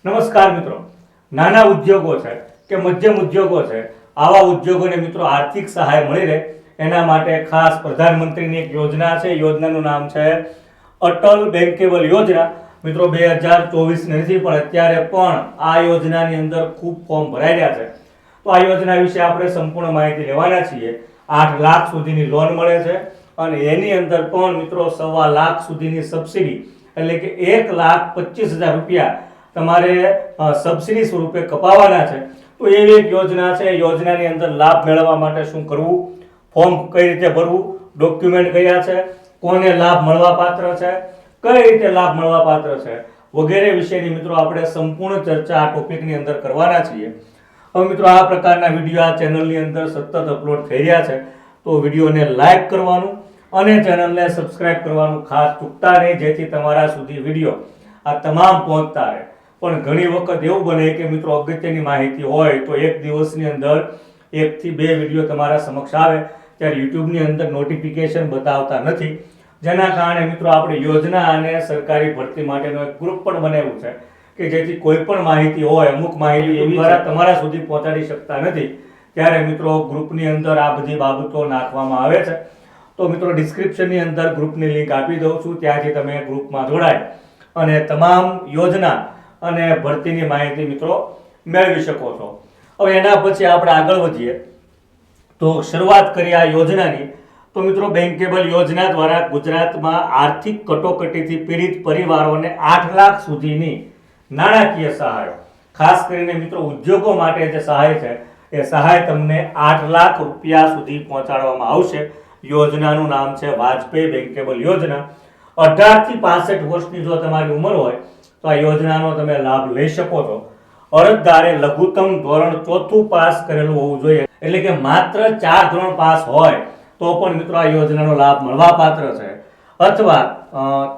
નમસ્કાર મિત્રો, નાના ઉદ્યોગો છે કે મધ્યમ ઉદ્યોગો છે, આવા ઉદ્યોગોને મિત્રો આર્થિક સહાય મળી રહે એના માટે ખાસ પ્રધાનમંત્રીની એક યોજના છે. યોજનાનું નામ છે અટલ બેંકેબલ યોજના. મિત્રો 2024 નથી પણ અત્યારે પણ આ યોજનાની અંદર ખૂબ ફોર્મ ભરાઈ રહ્યા છે. તો આ યોજના વિશે આપણે સંપૂર્ણ માહિતી લેવાના છીએ. 8 લાખ સુધીની લોન મળે છે અને એની અંદર પણ મિત્રો 1.25 લાખ સુધીની સબસિડી એટલે કે 1,25,000 રૂપિયા તમારે સબસિડી સ્વરૂપે કપાવવાના છે. તો એવી એક યોજના છે. યોજનાની અંદર લાભ મેળવવા માટે શું કરવું, ફોર્મ કઈ રીતે ભરવું, ડોક્યુમેન્ટ કયા છે, કોને લાભ મળવા પાત્ર છે, કઈ રીતે લાભ મળવા પાત્ર છે વગેરે વિશેની મિત્રો આપણે સંપૂર્ણ ચર્ચા આ ટોપિકની અંદર કરવાના છીએ. હવે મિત્રો આ પ્રકારના વિડીયો આ ચેનલની અંદર સતત અપલોડ થઈ રહ્યા છે, તો વિડીયોને લાઈક કરવાનું અને ચેનલને સબસ્ક્રાઇબ કરવાનું ખાસ ચૂકતા નહીં, જેથી તમારા સુધી વિડીયો આ તમામ પહોંચતા રહે. પણ ઘણી વખત એવું બને કે મિત્રો અગત્યની માહિતી હોય તો એક દિવસની અંદર 1 થી 2 વિડીયો તમારા સમક્ષ આવે ત્યારે યુટ્યુબની અંદર નોટિફિકેશન બતાવતા નથી, જેના કારણે મિત્રો આપણે યોજના અને સરકારી ભરતી માટેનો એક ગ્રુપ પણ બનાવ્યું છે કે જેથી કોઈ પણ માહિતી હોય, અમુક માહિતી એવી દ્વારા તમારા સુધી પહોંચાડી શકતા નથી, ત્યારે મિત્રો ગ્રુપની અંદર આ બધી બાબતો નાખવામાં આવે છે. તો મિત્રો ડિસ્ક્રિપ્શનની અંદર ગ્રુપની લિંક આપી દઉં છું, ત્યાંથી તમે ગ્રુપમાં જોડાય અને તમામ યોજના અને ભરતીની માહિતી મિત્રો મેળવી શકો છો. હવે એના પછી આપણે આગળ વધીએ તો શરૂઆત કરીએ આ યોજનાની. તો મિત્રો બેંકેબલ યોજના દ્વારા ગુજરાતમાં આર્થિક કટોકટીથી પીડિત પરિવારોને 8 લાખ સુધીની નાણાકીય સહાય, ખાસ કરીને મિત્રો ઉદ્યોગો માટે જે સહાય છે એ સહાય તમને 8 લાખ રૂપિયા સુધી પહોંચાડવામાં આવશે. યોજનાનું નામ છે વાજપેયી બેંકેબલ યોજના. 18 થી 65 વર્ષની જો તમારી ઉંમર હોય તો આ યોજનાનો તમે લાભ લઈ શકો છો. અરજદારે લઘુત્તમ ધોરણ 4 પાસ કરેલું હોવું જોઈએ, એટલે કે માત્ર 4 ધોરણ પાસ હોય તો પણ મિત્રો આ યોજનાનો લાભ મળવા પાત્ર છે. અથવા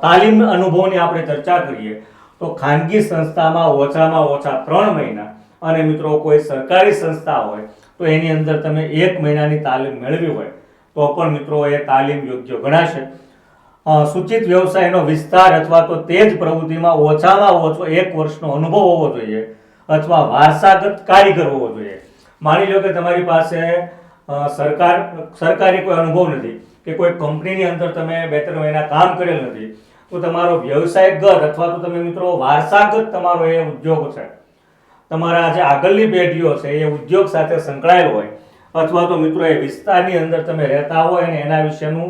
તાલીમ અનુભવની આપણે ચર્ચા કરીએ તો ખાનગી સંસ્થામાં ઓછામાં ઓછા 3 મહિના અને મિત્રો કોઈ સરકારી સંસ્થા હોય તો એની અંદર તમે 1 મહિનાની તાલીમ મેળવી હોય તો પણ મિત્રો એ તાલીમ યોગ્ય ગણાશે. સૂચિત વ્યવસાયનો વિસ્તાર અથવા તો તે જ પ્રવૃત્તિમાં ઓછામાં ઓછો 1 વર્ષનો અનુભવ હોવો જોઈએ અથવા વારસાગત કારીગર હોવો જોઈએ. માની લો કે તમારી પાસે સરકારી કોઈ અનુભવ નથી કે કોઈ કંપનીની અંદર તમે 2-3 મહિના કામ કરેલ નથી, તો તમારો વ્યવસાયગત અથવા તો તમે મિત્રો વારસાગત તમારો એ ઉદ્યોગ છે, તમારા જે આગળની પેઢીઓ છે એ ઉદ્યોગ સાથે સંકળાયેલ હોય અથવા તો મિત્રો એ વિસ્તારની અંદર તમે રહેતા હોય અને એના વિશેનું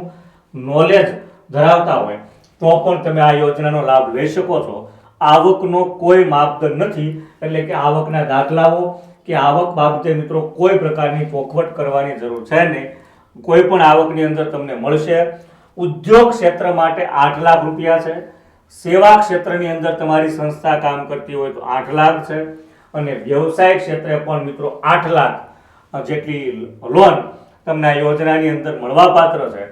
નોલેજ ધરાવતા હોય તો પણ તમે આ યોજનાનો લાભ લઈ શકો છો. આવકનો કોઈ માપદંડ નથી, એટલે કે આવકના દાખલાઓ કે આવક બાબતે મિત્રો કોઈ પ્રકારની ચોખવટ કરવાની જરૂર છે નહીં. કોઈ પણ આવકની અંદર તમને મળશે. ઉદ્યોગ ક્ષેત્ર માટે 8 લાખ રૂપિયા છે. સેવા ક્ષેત્રની અંદર તમારી સંસ્થા કામ કરતી હોય તો 8 લાખ છે અને વ્યવસાય ક્ષેત્રે પણ મિત્રો 8 લાખ જેટલી લોન તમને આ યોજનાની અંદર મળવા પાત્ર છે.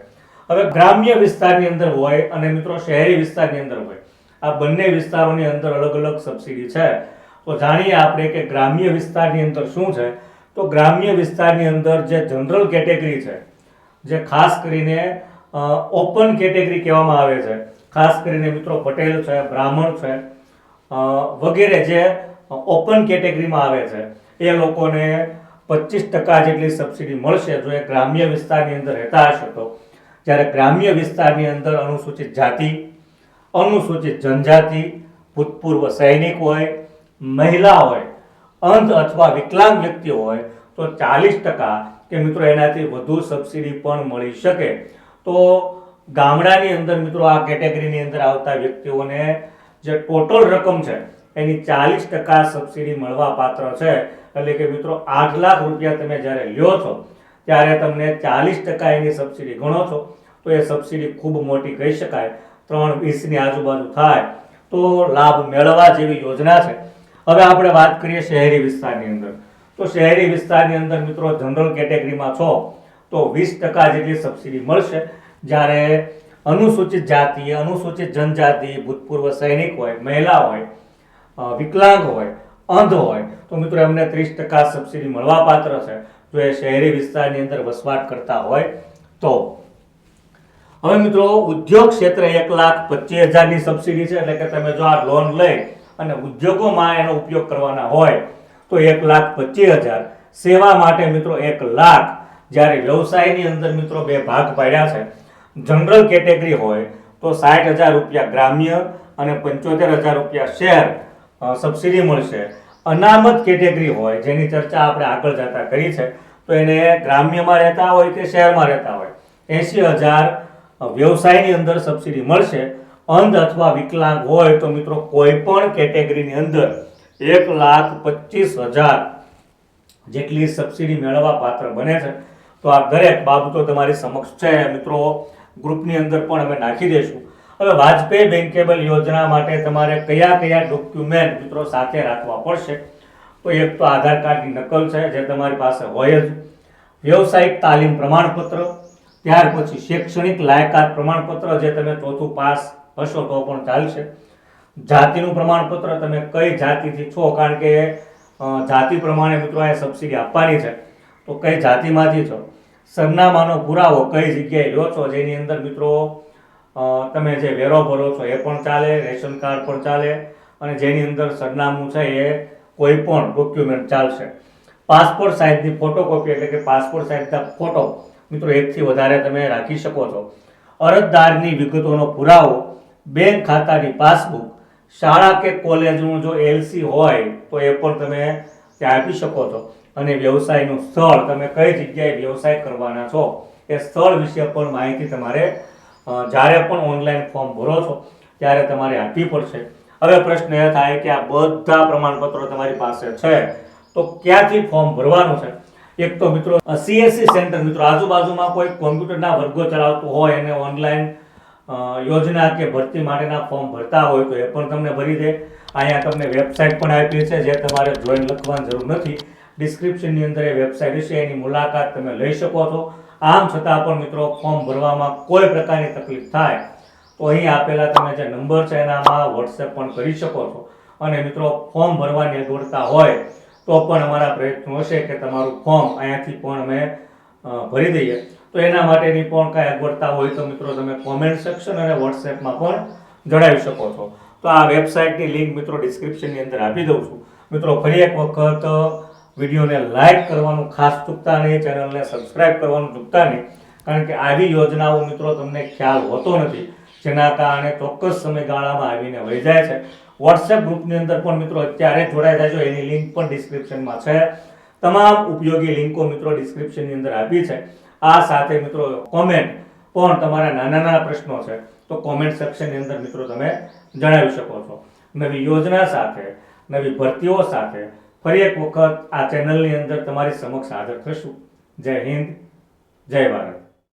હવે ગ્રામ્ય વિસ્તારની અંદર હોય અને મિત્રો શહેરી વિસ્તારની અંદર હોય, આ બંને વિસ્તારોની અંદર અલગ અલગ સબસિડી છે. તો જાણીએ આપણે કે ગ્રામ્ય વિસ્તારની અંદર શું છે. તો ગ્રામ્ય વિસ્તારની અંદર જે જનરલ કેટેગરી છે, જે ખાસ કરીને ઓપન કેટેગરી કહેવામાં આવે છે, ખાસ કરીને મિત્રો પટેલ છે, બ્રાહ્મણ છે વગેરે જે ઓપન કેટેગરીમાં આવે છે, એ લોકોને 25% જેટલી સબસિડી મળશે જો એ ગ્રામ્ય વિસ્તારની અંદર રહેતા હશે તો. જ્યારે ગ્રામ્ય વિસ્તારની અંદર અનુસૂચિત જાતિ, અનુસૂચિત જનજાતિ, ભૂતપૂર્વ સૈનિક હોય, મહિલા હોય, અંધ અથવા વિકલાંગ વ્યક્તિ હોય તો 40% કે મિત્રો એનાથી વધુ સબસિડી પણ મળી શકે. તો ગામડાની અંદર મિત્રો આ કેટેગરીની અંદર આવતા વ્યક્તિઓને જે ટોટલ રકમ છે એની 40% સબસિડી મળવા પાત્ર છે. એટલે કે મિત્રો 8 લાખ રૂપિયા તમે જ્યારે લ્યો છો ત્યારે તમને 40% એની સબસિડી ગણો છો તો એ સબસિડી ખૂબ મોટી કહી શકાય. 3-20 ની આજુબાજુ થાય તો લાભ મેળવવા જેવી યોજના છે. હવે આપણે વાત કરીએ શહેરી વિસ્તારની અંદર. તો શહેરી વિસ્તારની અંદર મિત્રો જનરલ કેટેગરીમાં છો તો 20% જેટલી સબસિડી મળશે. જ્યારે અનુસૂચિત જાતિ, અનુસૂચિત જનજાતિ, ભૂતપૂર્વ સૈનિક હોય, મહિલા હોય, વિકલાંગ હોય, અંધ હોય તો મિત્રો એમને 30% સબસિડી મળવા પાત્ર છે જો એ શહેરી વિસ્તારની અંદર વસવાટ કરતા હોય તો. હવે મિત્રો ઉદ્યોગ ક્ષેત્રે 1,25,000 ની સબસિડી છે, એટલે કે તમે જો આ લોન લઈ અને ઉદ્યોગોમાં એનો ઉપયોગ કરવાના હોય તો 1,25,000, સેવા માટે મિત્રો 1 લાખ. જ્યારે વ્યવસાયની અંદર મિત્રો બે ભાગ પાડ્યા છે. જનરલ કેટેગરી હોય તો 60,000 રૂપિયા ગ્રામ્ય અને 75,000 રૂપિયા શહેર સબસિડી મળશે. અનામત કેટેગરી હોય જેની ચર્ચા આપણે આગળ જતા કરી છે, તો એને ગ્રામ્યમાં રહેતા હોય કે શહેરમાં રહેતા હોય 80,000 વ્યવસાયની અંદર સબસિડી મળશે. અંધ અથવા વિકલાંગ હોય તો મિત્રો કોઈ પણ કેટેગરીની અંદર 1,25,000 જેટલી સબસિડી મેળવવા પાત્ર બને છે. તો આ દરેક બાબતો તમારી સમક્ષ છે મિત્રો, ગ્રુપની અંદર પણ અમે નાખી દઈશું. હવે વાજપેયી બેંકેબલ યોજના માટે તમારે કયા કયા ડોક્યુમેન્ટ મિત્રો સાથે રાખવા પડશે, તો એક તો આધાર કાર્ડની નકલ છે જે તમારી પાસે હોય જ, વ્યવસાયિક તાલીમ પ્રમાણપત્ર, ત્યાર પછી શૈક્ષણિક લાયકાત પ્રમાણપત્ર જે તમે 4થું પાસ હશો તો પણ ચાલશે, જાતિનું પ્રમાણપત્ર, તમે કઈ જાતિથી છો, કારણ કે જાતિ પ્રમાણે મિત્રો આ સબસિડી આપવાની છે તો કઈ જાતિમાંથી છો, સરનામાનો પુરાવો કઈ જગ્યાએ લો છો, જેની અંદર મિત્રો તમે જે વેરો ભરો છો એ પણ ચાલે, રેશન કાર્ડ પણ ચાલે, અને જેની અંદર સરનામું છે એ કોઈ પણ ડોક્યુમેન્ટ ચાલશે. પાસપોર્ટ સાઇઝની ફોટોકોપી એટલે કે પાસપોર્ટ સાઇઝના ફોટો મિત્રો 1 થી વધારે તમે રાખી શકો છો. અરજદારની વિગતોનો પુરાવો, બેંક ખાતાની પાસબુક, શાળા કે કોલેજનું જો LC હોય તો એ પણ તમે ત્યાં આપી શકો છો. અને વ્યવસાયનું સ્થળ, તમે કઈ જગ્યાએ વ્યવસાય કરવાના છો એ સ્થળ વિશે પણ માહિતી તમારે જ્યારે પણ ઓનલાઈન ફોર્મ ભરો છો ત્યારે તમારે આપવી પડશે. હવે પ્રશ્ન એ થાય કે આ બધા પ્રમાણપત્રો તમારી પાસે છે તો ક્યાંથી ફોર્મ ભરવાનું છે? એક તો મિત્રો CSC સેન્ટર, મિત્રો આજુબાજુમાં કોઈ કોમ્પ્યુટરના વર્ગો ચલાવતું હોય અને ઓનલાઈન યોજના કે ભરતી માટેના ફોર્મ ભરતા હોય તો એ પણ તમને ભરી દે. અહીંયા તમને વેબસાઇટ પણ આપી છે જે તમારે જોઈન લખવાની જરૂર નથી, ડિસ્ક્રિપ્શનની અંદર એ વેબસાઇટ છે, એની મુલાકાત તમે લઈ શકો છો. આમ છતાં પણ મિત્રો ફોર્મ ભરવામાં કોઈ પ્રકારની તકલીફ થાય તો અહીં આપેલા તમે જે નંબર છે એનામાં WhatsApp પણ કરી શકો છો. અને મિત્રો ફોર્મ ભરવાની અગવડતા હોય તો પણ અમારા પ્રયત્નો હશે કે તમારું ફોર્મ અહીંયાથી પણ અમે ભરી દઈએ. તો એના માટેની પણ કાંઈ અગવડતા હોય તો મિત્રો તમે કોમેન્ટ સેક્શન અને WhatsAppમાં પણ જણાવી શકો છો. તો આ વેબસાઇટની લિંક મિત્રો ડિસ્ક્રિપ્શનની અંદર આપી દઉં છું. મિત્રો ફરી એક વખત વિડીયોને લાઈક કરવાનું ખાસ ચૂકતા નહીં, ચેનલને સબસ્ક્રાઇબ કરવાનું ચૂકતા નહીં, કારણ કે આવી યોજનાઓ મિત્રો તમને ખ્યાલ હોતો નથી, જેના કારણે ચોક્કસ સમયગાળામાં આવીને વહી જાય છે. WhatsApp ગ્રુપની અંદર પણ મિત્રો અત્યારે જોડાઈ જજો, એની લિંક પણ ડિસ્ક્રિપ્શનમાં છે. તમામ ઉપયોગી લિંકો મિત્રો ડિસ્ક્રિપ્શનની અંદર આપી છે. આ સાથે મિત્રો કોમેન્ટ પણ, તમારા નાના નાના પ્રશ્નો છે તો કોમેન્ટ સેક્શનની અંદર મિત્રો તમે જણાવી શકો છો. નવી યોજના સાથે, નવી ભરતીઓ સાથે ફરી એક વખત આ ચેનલની અંદર તમારી સમક્ષ હાજર થશું. જય હિન્દ, જય ભારત.